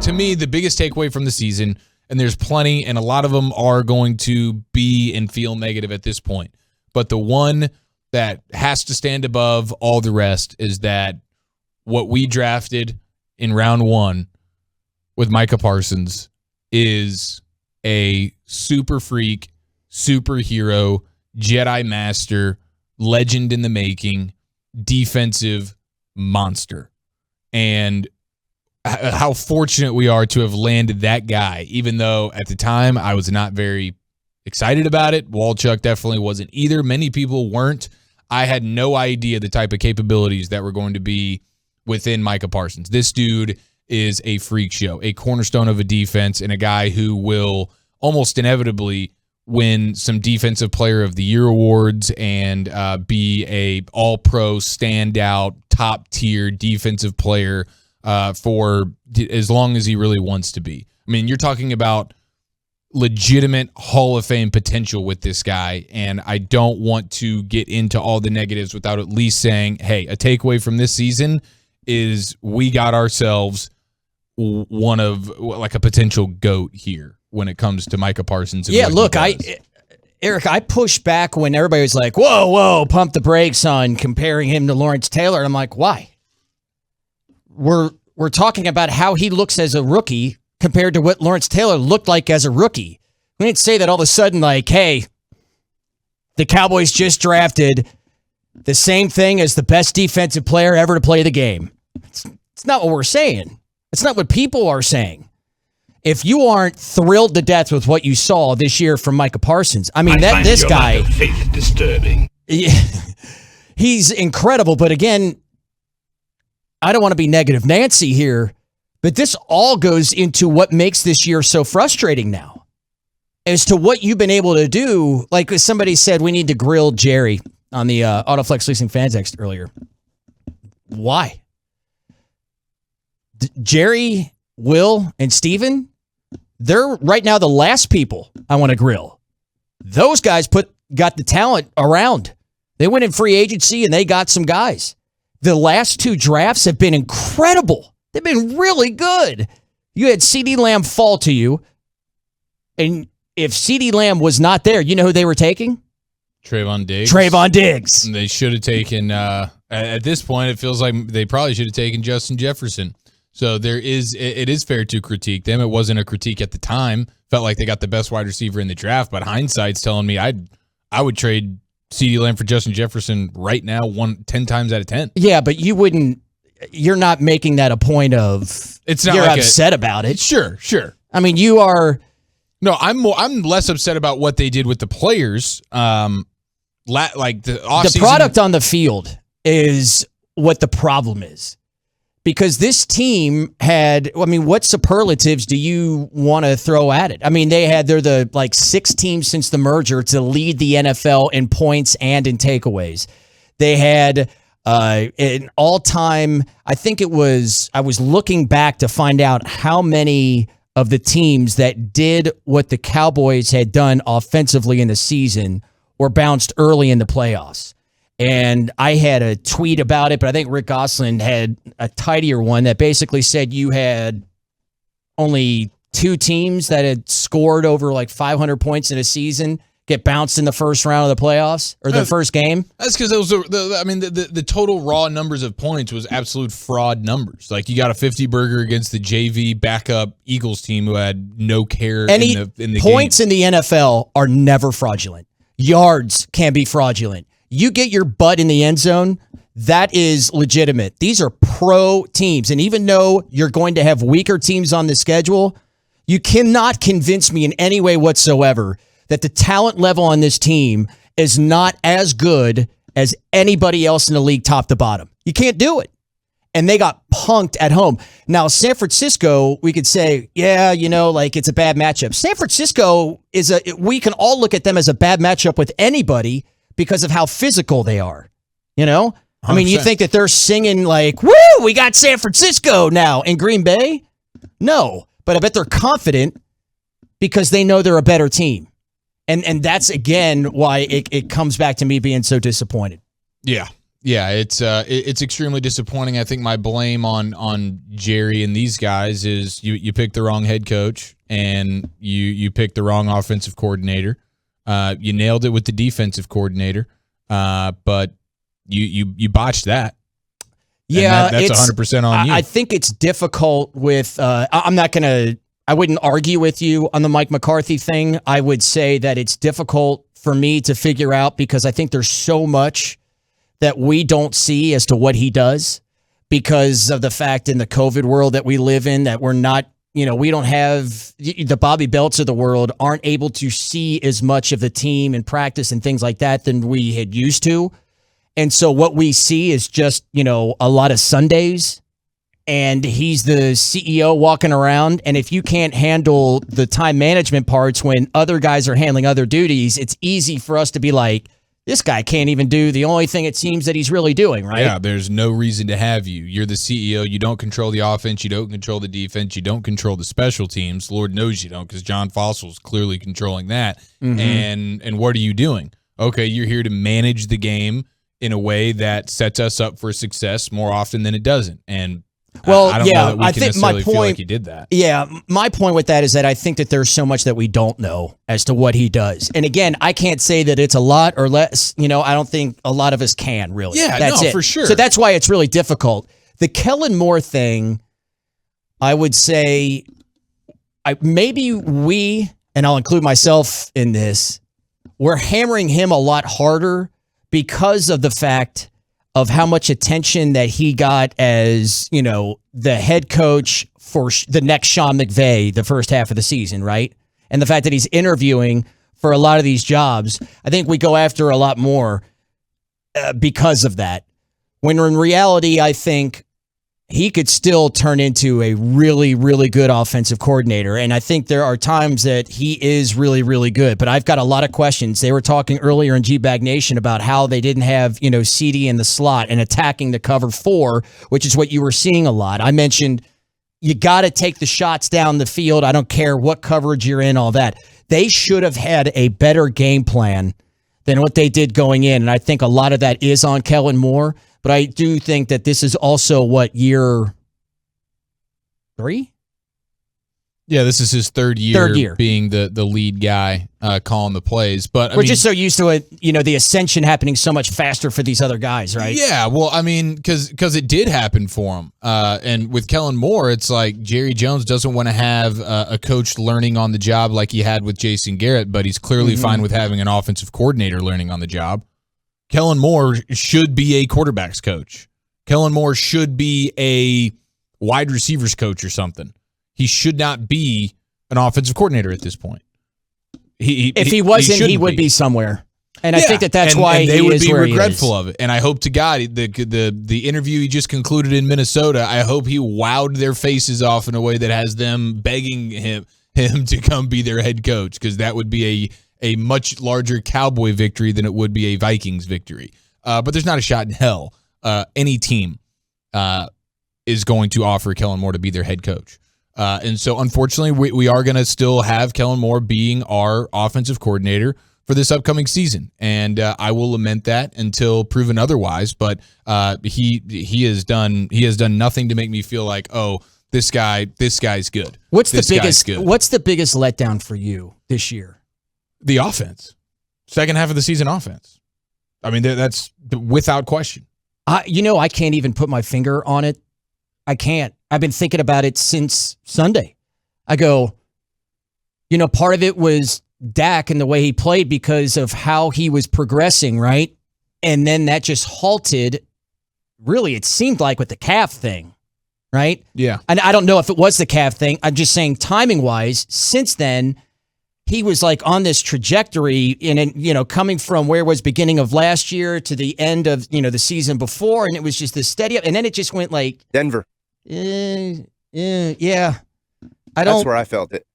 to me, the biggest takeaway from the season, and there's plenty, and a lot of them are going to be and feel negative at this point, but the one that has to stand above all the rest is that what we drafted in round 1 with Micah Parsons is a super freak, superhero, Jedi master, legend in the making, defensive monster. And how fortunate we are to have landed that guy, even though at the time I was not very excited about it. Walchuk definitely wasn't either. Many people weren't. I had no idea the type of capabilities that were going to be within Micah Parsons. This dude is a freak show, a cornerstone of a defense, and a guy who will almost inevitably win some Defensive Player of the Year awards and be a all-pro, standout, top-tier defensive player for as long as he really wants to be. I mean, you're talking about legitimate Hall of Fame potential with this guy, and I don't want to get into all the negatives without at least saying, hey, a takeaway from this season is we got ourselves one of like a potential GOAT here when it comes to Micah Parsons. Yeah, look, Eric, I pushed back when everybody was like, whoa, pump the brakes on comparing him to Lawrence Taylor. And I'm like, why? We're talking about how he looks as a rookie compared to what Lawrence Taylor looked like as a rookie. We didn't say that all of a sudden, like, hey, the Cowboys just drafted the same thing as the best defensive player ever to play the game. It's not what we're saying. It's not what people are saying. If you aren't thrilled to death with what you saw this year from Micah Parsons, I mean, this guy, faith disturbing. He's incredible. But again, I don't want to be negative Nancy here, but this all goes into what makes this year so frustrating now as to what you've been able to do. Like somebody said, we need to grill Jerry on the Autoflex Leasing fan text earlier. Why? Jerry, Will, and Steven, they're right now the last people I want to grill. Those guys got the talent around. They went in free agency and they got some guys. The last 2 drafts have been incredible. They've been really good. You had CeeDee Lamb fall to you, and if CeeDee Lamb was not there, you know who they were taking? Trayvon Diggs. And they should have taken, at this point, it feels like they probably should have taken Justin Jefferson. So it is fair to critique them. It wasn't a critique at the time. Felt like they got the best wide receiver in the draft, but hindsight's telling me I would trade CeeDee Lamb for Justin Jefferson right now 10 times out of 10. Yeah, but you're not making that a point of it's not you're like upset about it. Sure. I mean, you are. No, I'm less upset about what they did with the players. Like the offseason. The product on the field is what the problem is. Because this team what superlatives do you want to throw at it? I mean, they're the 6th team since the merger to lead the NFL in points and in takeaways. They had an all-time, I was looking back to find out how many of the teams that did what the Cowboys had done offensively in the season were bounced early in the playoffs. And I had a tweet about it, but I think Rick Gosselin had a tidier one that basically said you had only 2 teams that had scored over 500 points in a season get bounced in the first round of the playoffs or the first game. That's because the total raw numbers of points was absolute fraud numbers. Like you got a 50 burger against the JV backup Eagles team who had no care in the points game. In the NFL are never fraudulent. Yards can be fraudulent. You get your butt in the end zone, that is legitimate. These are pro teams. And even though you're going to have weaker teams on the schedule, you cannot convince me in any way whatsoever that the talent level on this team is not as good as anybody else in the league top to bottom. You can't do it. And they got punked at home. Now, San Francisco, we could say, it's a bad matchup. San Francisco we can all look at them as a bad matchup with anybody because of how physical they are, I mean, you think that they're singing woo, we got San Francisco now in Green Bay? No, but I bet they're confident because they know they're a better team. And that's, again, why it comes back to me being so disappointed. Yeah. Yeah, it's extremely disappointing. I think my blame on Jerry and these guys is you picked the wrong head coach and you picked the wrong offensive coordinator. You nailed it with the defensive coordinator, but you botched that. Yeah, that's 100% on you. I think it's difficult with. I wouldn't argue with you on the Mike McCarthy thing. I would say that it's difficult for me to figure out because I think there's so much that we don't see as to what he does because of the fact in the COVID world that we live in that we're not, we don't have the Bobby Belts of the world aren't able to see as much of the team and practice and things like that than we had used to. And so what we see is just, a lot of Sundays and he's the CEO walking around. And if you can't handle the time management parts when other guys are handling other duties, it's easy for us to be like, this guy can't even do the only thing it seems that he's really doing, right? Yeah, there's no reason to have you. You're the CEO. You don't control the offense. You don't control the defense. You don't control the special teams. Lord knows you don't because John Fossil's clearly controlling that. Mm-hmm. And what are you doing? Okay, you're here to manage the game in a way that sets us up for success more often than it doesn't. And well, I don't know that we can necessarily feel like he did that. Yeah, my point with that is that I think that there's so much that we don't know as to what he does. And again, I can't say that it's a lot or less. I don't think a lot of us can really. Yeah, that's it. For sure. So that's why it's really difficult. The Kellen Moore thing, I would say, maybe we, and I'll include myself in this, we're hammering him a lot harder because of the fact of how much attention that he got as, the head coach for the next Sean McVay the first half of the season, right? And the fact that he's interviewing for a lot of these jobs, I think we go after a lot more because of that. When in reality, I think he could still turn into a really, really good offensive coordinator. And I think there are times that he is really, really good. But I've got a lot of questions. They were talking earlier in G-Bag Nation about how they didn't have, CD in the slot and attacking the cover 4, which is what you were seeing a lot. I mentioned you got to take the shots down the field. I don't care what coverage you're in, all that. They should have had a better game plan than what they did going in. And I think a lot of that is on Kellen Moore. But I do think that this is also year 3? Yeah, this is his third year being the lead guy calling the plays. But we're just so used to it, the ascension happening so much faster for these other guys, right? Yeah, well, because it did happen for him. And with Kellen Moore, it's like Jerry Jones doesn't want to have a coach learning on the job like he had with Jason Garrett, but he's clearly fine with having an offensive coordinator learning on the job. Kellen Moore should be a quarterback's coach. Kellen Moore should be a wide receivers coach or something. He should not be an offensive coordinator at this point. If he wasn't, he would be somewhere. And I think that's why they would be where regretful of it. And I hope to God the interview he just concluded in Minnesota, I hope he wowed their faces off in a way that has them begging him to come be their head coach, because that would be a much larger Cowboy victory than it would be a Vikings victory. But there's not a shot in hell any team is going to offer Kellen Moore to be their head coach. And so, unfortunately, we are going to still have Kellen Moore being our offensive coordinator for this upcoming season. And I will lament that until proven otherwise. But he has done nothing to make me feel like, oh, this guy's good. What's the biggest letdown for you this year? The offense. Second half of the season offense. That's without question. I can't even put my finger on it. I can't. I've been thinking about it since Sunday. I go, part of it was Dak and the way he played because of how he was progressing, right? And then that just halted, really, it seemed like with the calf thing, right? Yeah. And I don't know if it was the calf thing. I'm just saying timing-wise, since then, he was like on this trajectory coming from where it was beginning of last year to the end of, the season before. And it was just this steady up. And then it just went like Denver. Yeah. That's where I felt it.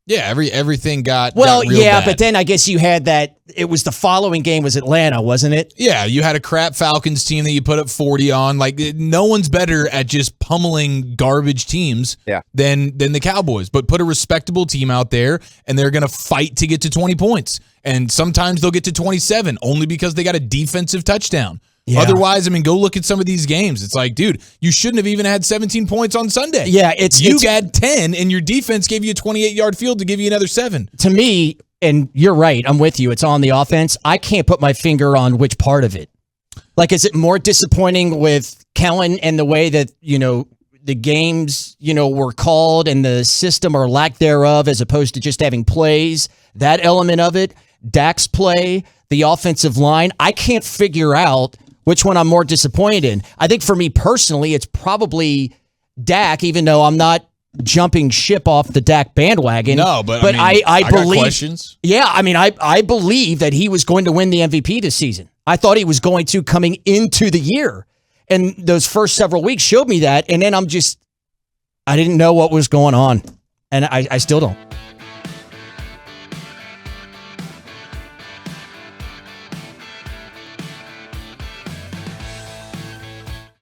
Yeah. Everything got real bad. But then I guess you had that. It was the following game was Atlanta, wasn't it? Yeah. You had a crap Falcons team that you put up 40 on. Like, no one's better at just pummeling garbage teams than the Cowboys. But put a respectable team out there, and they're going to fight to get to 20 points. And sometimes they'll get to 27 only because they got a defensive touchdown. Yeah. Otherwise, I mean, go look at some of these games. It's like, dude, you shouldn't have even had 17 points on Sunday. Yeah, you had 10, and your defense gave you a 28-yard field to give you another 7. To me, and you're right, I'm with you. It's on the offense. I can't put my finger on which part of it. Like, is it more disappointing with Kellen and the way that, the games, were called and the system or lack thereof, as opposed to just having plays? That element of it, Dak's play, the offensive line, I can't figure out which one I'm more disappointed in. I think for me personally, it's probably Dak, even though I'm not jumping ship off the Dak bandwagon. No, but I believe, got questions. Yeah, I believe that he was going to win the MVP this season. I thought he was going to coming into the year. And those first several weeks showed me that. And then I didn't know what was going on. And I still don't.